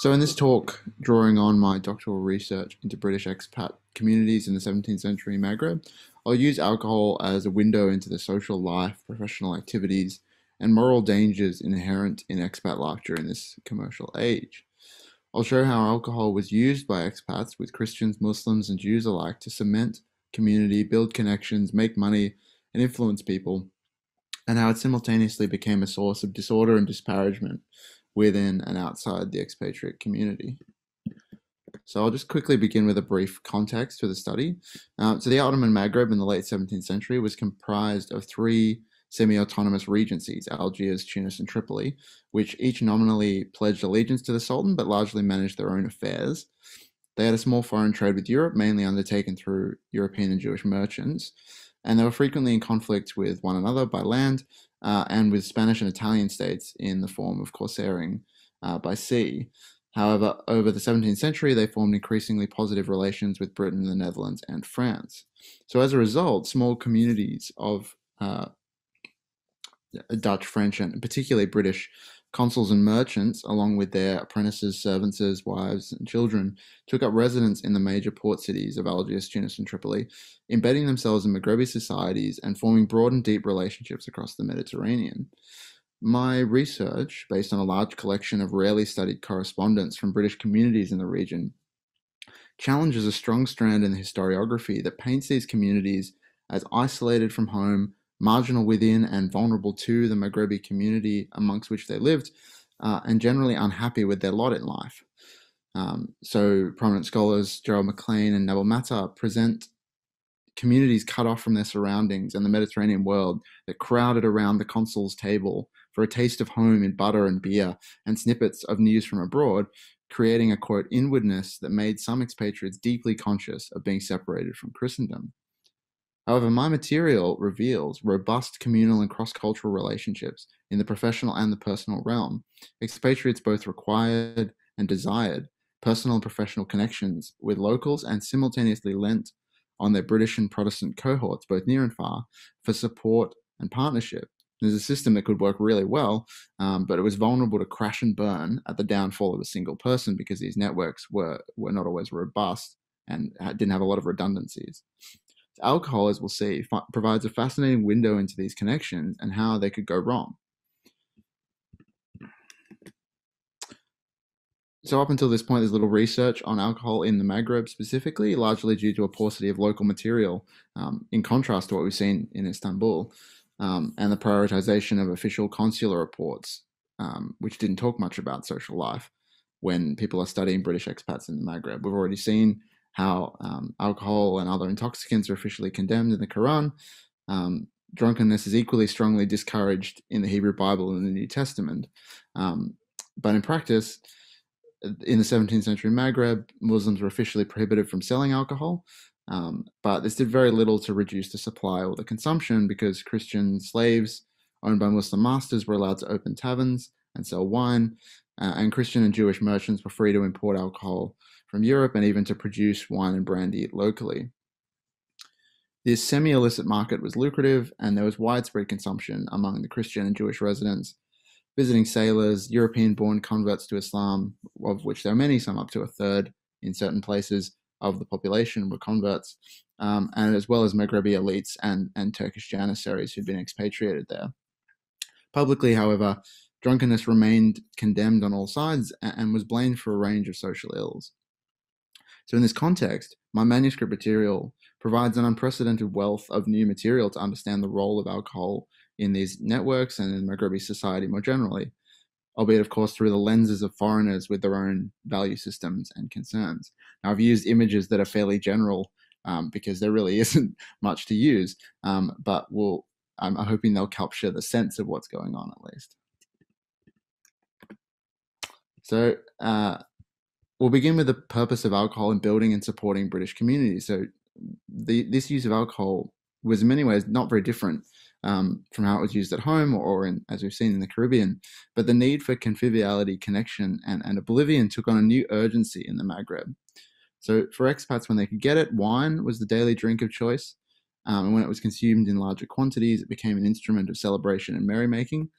So, in this talk, drawing on my doctoral research into British expat communities in the 17th century Maghreb, I'll use alcohol as a window into the social life, professional activities, and moral dangers inherent in expat life during this commercial age. I'll show how alcohol was used by expats, with Christians, Muslims, and Jews alike, to cement community, build connections, make money, and influence people, and how it simultaneously became a source of disorder and disparagement within and outside the expatriate community. So I'll just quickly begin with a brief context for the study. So the Ottoman Maghreb in the late 17th century was comprised of three semi-autonomous regencies, Algiers, Tunis, and Tripoli, which each nominally pledged allegiance to the Sultan but largely managed their own affairs. They had a small foreign trade with Europe, mainly undertaken through European and Jewish merchants, and they were frequently in conflict with one another by land and with Spanish and Italian states in the form of corsairing by sea. However, over the 17th century, they formed increasingly positive relations with Britain, the Netherlands, and France. So as a result, small communities of Dutch, French, and particularly British consuls and merchants, along with their apprentices, servants, wives, and children, took up residence in the major port cities of Algiers, Tunis, and Tripoli, embedding themselves in Maghrebi societies and forming broad and deep relationships across the Mediterranean. My research, based on a large collection of rarely studied correspondence from British communities in the region, challenges a strong strand in the historiography that paints these communities as isolated from home, marginal within, and vulnerable to the Maghrebi community amongst which they lived, and generally unhappy with their lot in life. So prominent scholars Gerald MacLean and Neville Matter present communities cut off from their surroundings and the Mediterranean world that crowded around the consul's table for a taste of home in butter and beer and snippets of news from abroad, creating a, quote, inwardness that made some expatriates deeply conscious of being separated from Christendom. However, my material reveals robust communal and cross-cultural relationships in the professional and the personal realm. Expatriates both required and desired personal and professional connections with locals and simultaneously lent on their British and Protestant cohorts, both near and far, for support and partnership. There's a system that could work really well, but it was vulnerable to crash and burn at the downfall of a single person because these networks were not always robust and didn't have a lot of redundancies. Alcohol, as we'll see, provides a fascinating window into these connections and how they could go wrong. So up until this point, there's little research on alcohol in the Maghreb specifically, largely due to a paucity of local material, in contrast to what we've seen in Istanbul, and the prioritization of official consular reports, which didn't talk much about social life when people are studying British expats in the Maghreb. We've already seen how alcohol and other intoxicants are officially condemned in the Quran. Drunkenness is equally strongly discouraged in the Hebrew Bible and the New Testament. But in practice, in the 17th century Maghreb, Muslims were officially prohibited from selling alcohol, but this did very little to reduce the supply or the consumption because Christian slaves owned by Muslim masters were allowed to open taverns and sell wine, and Christian and Jewish merchants were free to import alcohol from Europe and even to produce wine and brandy locally. This semi-illicit market was lucrative, and there was widespread consumption among the Christian and Jewish residents, visiting sailors, European-born converts to Islam, of which there are many, some up to a third in certain places of the population were converts, and as well as Maghrebi elites and Turkish janissaries who'd been expatriated there. Publicly, however, drunkenness remained condemned on all sides and was blamed for a range of social ills. So in this context, my manuscript material provides an unprecedented wealth of new material to understand the role of alcohol in these networks and in Maghrebi society more generally, albeit, of course, through the lenses of foreigners with their own value systems and concerns. Now, I've used images that are fairly general because there really isn't much to use, but I'm hoping they'll capture the sense of what's going on at least. So we'll begin with the purpose of alcohol in building and supporting British communities. So this use of alcohol was in many ways not very different from how it was used at home or in, as we've seen in the Caribbean, but the need for conviviality, connection, and oblivion took on a new urgency in the Maghreb. So for expats, when they could get it, wine was the daily drink of choice, and when it was consumed in larger quantities, it became an instrument of celebration and merrymaking.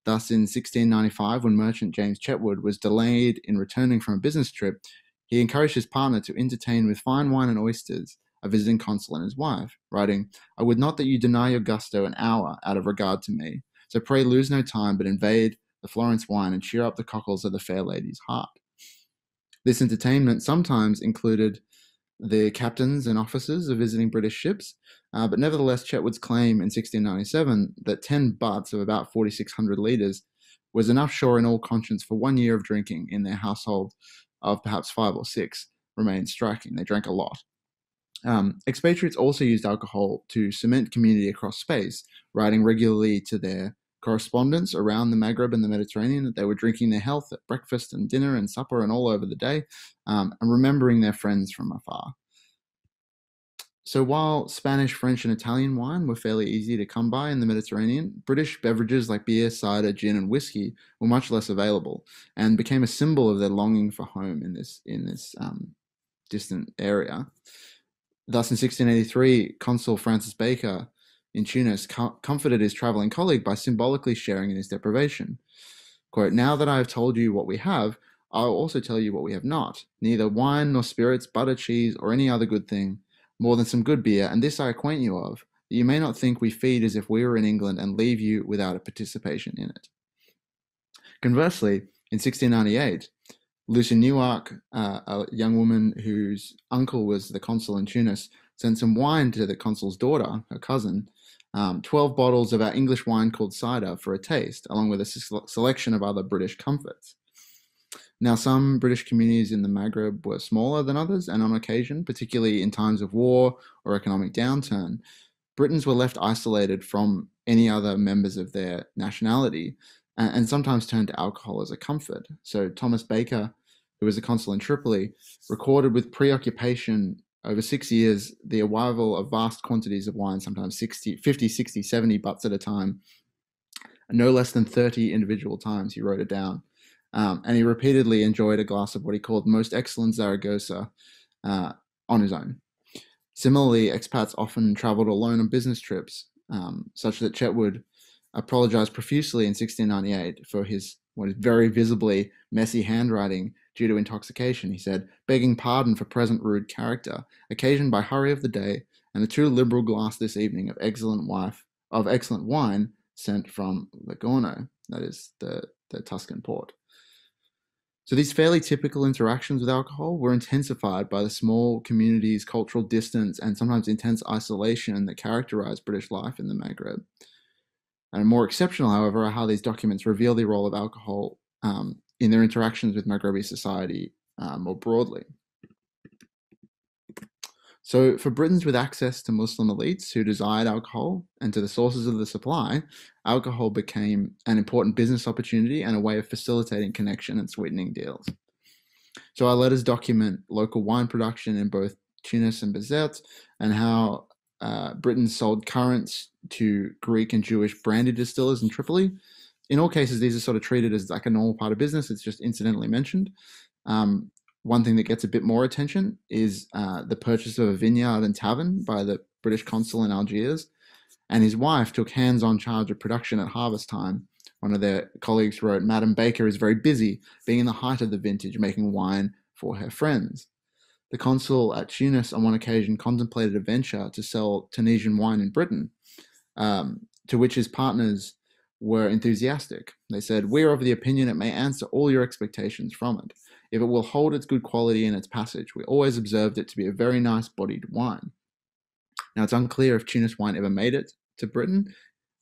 Thus, in 1695, when merchant James Chetwood was delayed in returning from a business trip, he encouraged his partner to entertain with fine wine and oysters a visiting consul and his wife, writing, "I would not that you deny your gusto an hour out of regard to me. So pray lose no time, but invade the Florence wine and cheer up the cockles of the fair lady's heart." This entertainment sometimes included the captains and officers of visiting British ships, but nevertheless, Chetwood's claim in 1697 that 10 butts of about 4,600 litres was enough shore in all conscience for 1 year of drinking in their household of perhaps 5 or 6 remains striking. They drank a lot. Expatriates also used alcohol to cement community across space, writing regularly to their correspondents around the Maghreb and the Mediterranean that they were drinking their health at breakfast and dinner and supper and all over the day, and remembering their friends from afar. So while Spanish, French, and Italian wine were fairly easy to come by in the Mediterranean, British beverages like beer, cider, gin, and whiskey were much less available and became a symbol of their longing for home in this distant area. Thus, in 1683, Consul Francis Baker in Tunis comforted his traveling colleague by symbolically sharing in his deprivation. Quote, "Now that I have told you what we have, I will also tell you what we have not, neither wine nor spirits, butter, cheese, or any other good thing, more than some good beer, and this I acquaint you of, that you may not think we feed as if we were in England and leave you without a participation in it." Conversely, in 1698, Lucia Newark, a young woman whose uncle was the consul in Tunis, sent some wine to the consul's daughter, her cousin, 12 bottles of our English wine called cider for a taste, along with a selection of other British comforts. Now, some British communities in the Maghreb were smaller than others, and on occasion, particularly in times of war or economic downturn, Britons were left isolated from any other members of their nationality, and sometimes turned to alcohol as a comfort. So Thomas Baker, who was a consul in Tripoli, recorded with preoccupation over 6 years the arrival of vast quantities of wine, sometimes 50, 60, 70 butts at a time, no less than 30 individual times he wrote it down. And he repeatedly enjoyed a glass of what he called most excellent Zaragoza on his own. Similarly, expats often traveled alone on business trips, such that Chetwood apologized profusely in 1698 for his what is very visibly messy handwriting due to intoxication. He said, "Begging pardon for present rude character, occasioned by hurry of the day, and a too liberal glass this evening of excellent wine sent from Livorno," that is the Tuscan port. So these fairly typical interactions with alcohol were intensified by the small communities, cultural distance, and sometimes intense isolation that characterized British life in the Maghreb. And more exceptional, however, are how these documents reveal the role of alcohol in their interactions with Maghrebi society more broadly. So for Britons with access to Muslim elites who desired alcohol and to the sources of the supply, alcohol became an important business opportunity and a way of facilitating connection and sweetening deals. So our letters document local wine production in both Tunis and Bizerte, and how Britons sold currants to Greek and Jewish brandy distillers in Tripoli. In all cases, these are sort of treated as like a normal part of business. It's just incidentally mentioned. One thing that gets a bit more attention is the purchase of a vineyard and tavern by the British consul in Algiers, and his wife took hands-on charge of production at harvest time. One of their colleagues wrote, "Madam Baker is very busy, being in the height of the vintage, making wine for her friends." The consul at Tunis on one occasion contemplated a venture to sell Tunisian wine in Britain, to which his partners were enthusiastic. They said, "We are of the opinion it may answer all your expectations from it. If it will hold its good quality in its passage, we always observed it to be a very nice bodied wine." Now, it's unclear if Tunis wine ever made it to Britain,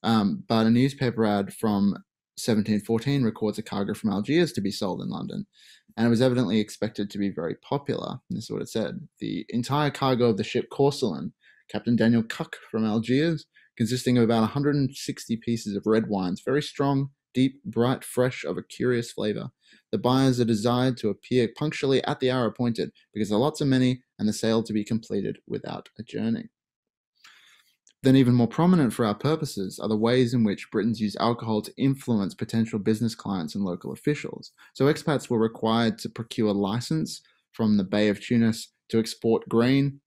but a newspaper ad from 1714 records a cargo from Algiers to be sold in London, and it was evidently expected to be very popular. And this is what it said. "The entire cargo of the ship Corsican, Captain Daniel Cuck from Algiers, consisting of about 160 pieces of red wines, very strong, deep, bright, fresh, of a curious flavour. The buyers are desired to appear punctually at the hour appointed, because the lots are many, and the sale to be completed without adjourning." Then even more prominent for our purposes are the ways in which Britons use alcohol to influence potential business clients and local officials. So expats were required to procure a license from the Bay of Tunis to export grain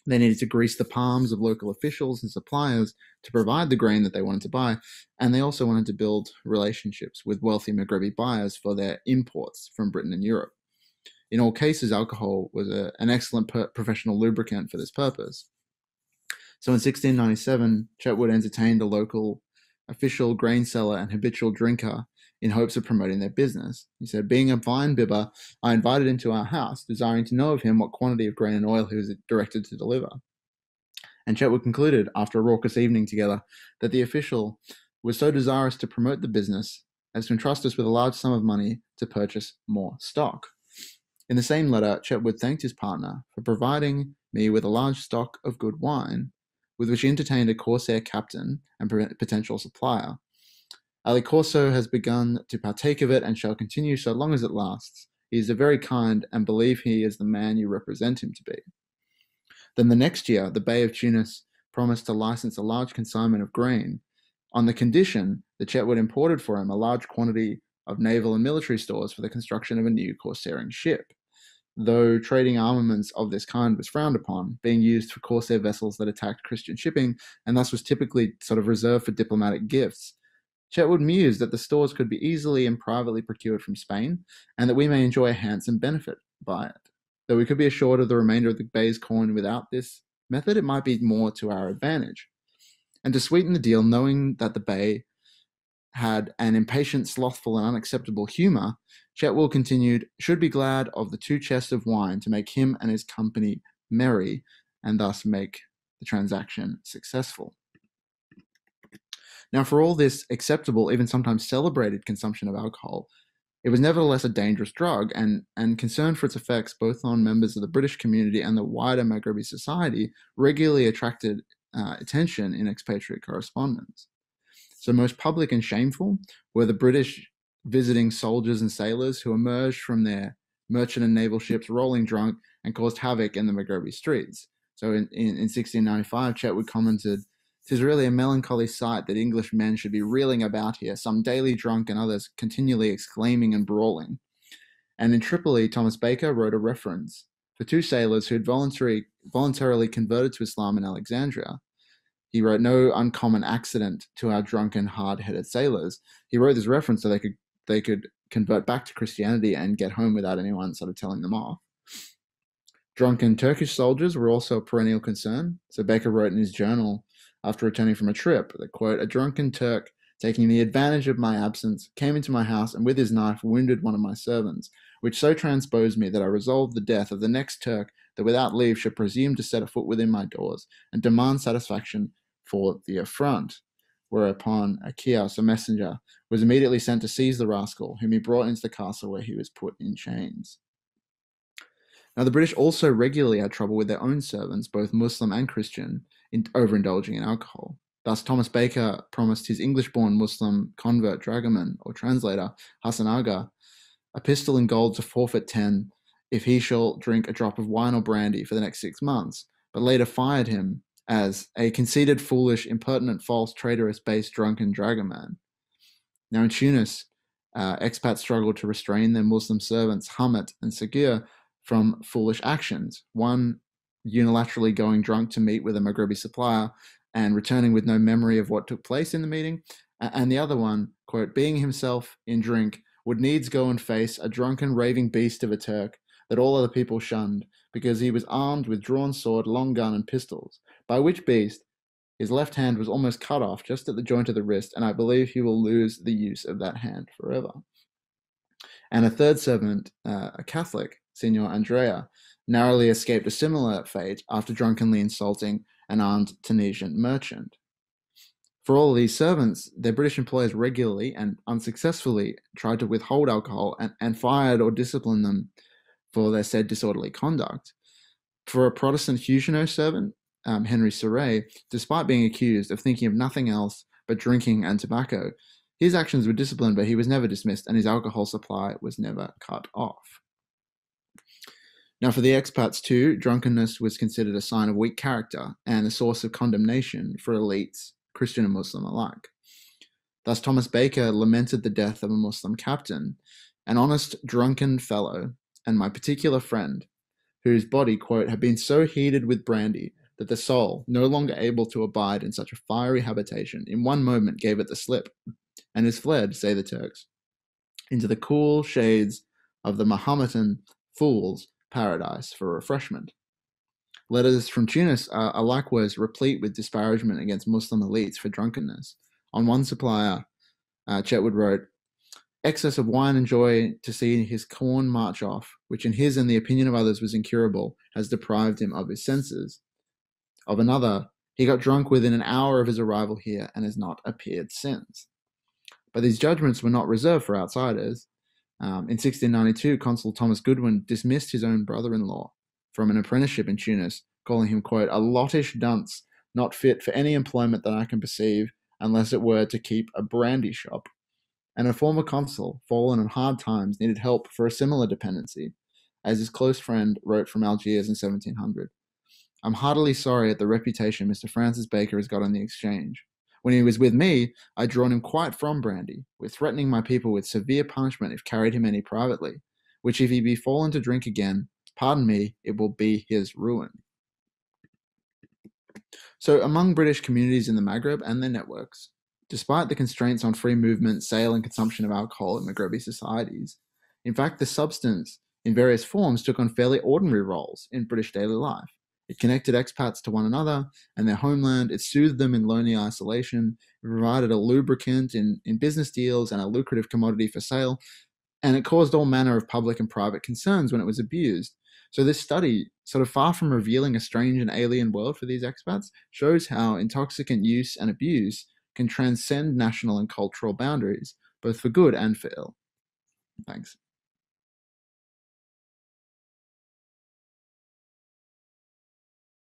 They needed to grease the palms of local officials and suppliers to provide the grain that they wanted to buy, and they also wanted to build relationships with wealthy Maghrebi buyers for their imports from Britain and Europe. In all cases, alcohol was an excellent professional lubricant for this purpose. So in 1697, Chetwood entertained a local official grain seller and habitual drinker in hopes of promoting their business. He said, being a vine bibber, I invited him to our house, desiring to know of him what quantity of grain and oil he was directed to deliver. And Chetwood concluded, after a raucous evening together, that the official was so desirous to promote the business as to entrust us with a large sum of money to purchase more stock. In the same letter, Chetwood thanked his partner for providing me with a large stock of good wine, with which he entertained a corsair captain and potential supplier. Ali Corso has begun to partake of it and shall continue so long as it lasts. He is a very kind, and believe he is the man you represent him to be. Then the next year, the Bey of Tunis promised to license a large consignment of grain on the condition that Chetwood imported for him a large quantity of naval and military stores for the construction of a new corsairing ship. Though trading armaments of this kind was frowned upon, being used for corsair vessels that attacked Christian shipping, and thus was typically sort of reserved for diplomatic gifts, Chetwood mused that the stores could be easily and privately procured from Spain, and that we may enjoy a handsome benefit by it. Though we could be assured of the remainder of the Bey's coin without this method, it might be more to our advantage. And to sweeten the deal, knowing that the Bey had an impatient, slothful, and unacceptable humour, Chetwood continued, should be glad of the 2 chests of wine to make him and his company merry, and thus make the transaction successful. Now, for all this acceptable, even sometimes celebrated consumption of alcohol, it was nevertheless a dangerous drug, and concern for its effects both on members of the British community and the wider Maghrebi society regularly attracted attention in expatriate correspondence. So most public and shameful were the British visiting soldiers and sailors who emerged from their merchant and naval ships rolling drunk and caused havoc in the Maghrebi streets. So in 1695, Chetwood commented, "'Tis really a melancholy sight that English men should be reeling about here, some daily drunk and others continually exclaiming and brawling." And in Tripoli, Thomas Baker wrote a reference for 2 sailors who had voluntarily converted to Islam in Alexandria. He wrote, "No uncommon accident to our drunken, hard-headed sailors." He wrote this reference so they could convert back to Christianity and get home without anyone sort of telling them off. Drunken Turkish soldiers were also a perennial concern. So Baker wrote in his journal after returning from a trip that, quote, "A drunken Turk, taking the advantage of my absence, came into my house and with his knife wounded one of my servants, which so transposed me that I resolved the death of the next Turk that without leave should presume to set a foot within my doors and demand satisfaction for the affront." Whereupon Achaeus, a messenger, was immediately sent to seize the rascal, whom he brought into the castle where he was put in chains. Now, the British also regularly had trouble with their own servants, both Muslim and Christian, in overindulging in alcohol. Thus, Thomas Baker promised his English-born Muslim convert dragoman, or translator, Hassan Aga, a pistol in gold to forfeit 10 if he shall drink a drop of wine or brandy for the next 6 months, but later fired him as a conceited, foolish, impertinent, false, traitorous, base, drunken dragoman. Now in Tunis, expats struggled to restrain their Muslim servants, Hamet and Sagir, from foolish actions. One unilaterally going drunk to meet with a Maghrebi supplier and returning with no memory of what took place in the meeting, and the other one, quote, "being himself in drink, would needs go and face a drunken, raving beast of a Turk that all other people shunned, because he was armed with drawn sword, long gun, and pistols, by which beast his left hand was almost cut off just at the joint of the wrist, and I believe he will lose the use of that hand forever." And a third servant, a Catholic, Signor Andrea, narrowly escaped a similar fate after drunkenly insulting an armed Tunisian merchant. For all of these servants, their British employers regularly and unsuccessfully tried to withhold alcohol and fired or disciplined them for their said disorderly conduct. For a Protestant Huguenot servant, Henry Serret, despite being accused of thinking of nothing else but drinking and tobacco, his actions were disciplined, but he was never dismissed, and his alcohol supply was never cut off. Now, for the expats too, drunkenness was considered a sign of weak character and a source of condemnation for elites, Christian and Muslim alike. Thus, Thomas Baker lamented the death of a Muslim captain, "an honest, drunken fellow, and my particular friend, whose body, quote, had been so heated with brandy that the soul, no longer able to abide in such a fiery habitation, in one moment gave it the slip, and is fled, say the Turks, into the cool shades of the Mahometan fool's paradise for refreshment. Letters from Tunis are likewise replete with disparagement against Muslim elites for drunkenness. On one supplier, Chetwood wrote, "Excess of wine and joy to see his corn march off, which in his and the opinion of others was incurable, has deprived him of his senses." Of another, "He got drunk within an hour of his arrival here and has not appeared since." But these judgments were not reserved for outsiders. In 1692, Consul Thomas Goodwin dismissed his own brother-in-law from an apprenticeship in Tunis, calling him, quote, "a lottish dunce, not fit for any employment that I can perceive, unless it were to keep a brandy shop." And a former consul, fallen on hard times, needed help for a similar dependency, as his close friend wrote from Algiers in 1700. "I'm heartily sorry at the reputation Mr. Francis Baker has got on the exchange. When he was with me, I'd drawn him quite from brandy, with threatening my people with severe punishment if carried him any privately, which if he be fallen to drink again, pardon me, it will be his ruin." So among British communities in the Maghreb and their networks, despite the constraints on free movement, sale, and consumption of alcohol in Maghrebi societies, in fact, the substance in various forms took on fairly ordinary roles in British daily life. It connected expats to one another and their homeland. It soothed them in lonely isolation. It provided a lubricant in business deals and a lucrative commodity for sale. And it caused all manner of public and private concerns when it was abused. So this study, sort of far from revealing a strange and alien world for these expats, shows how intoxicant use and abuse can transcend national and cultural boundaries, both for good and for ill. Thanks.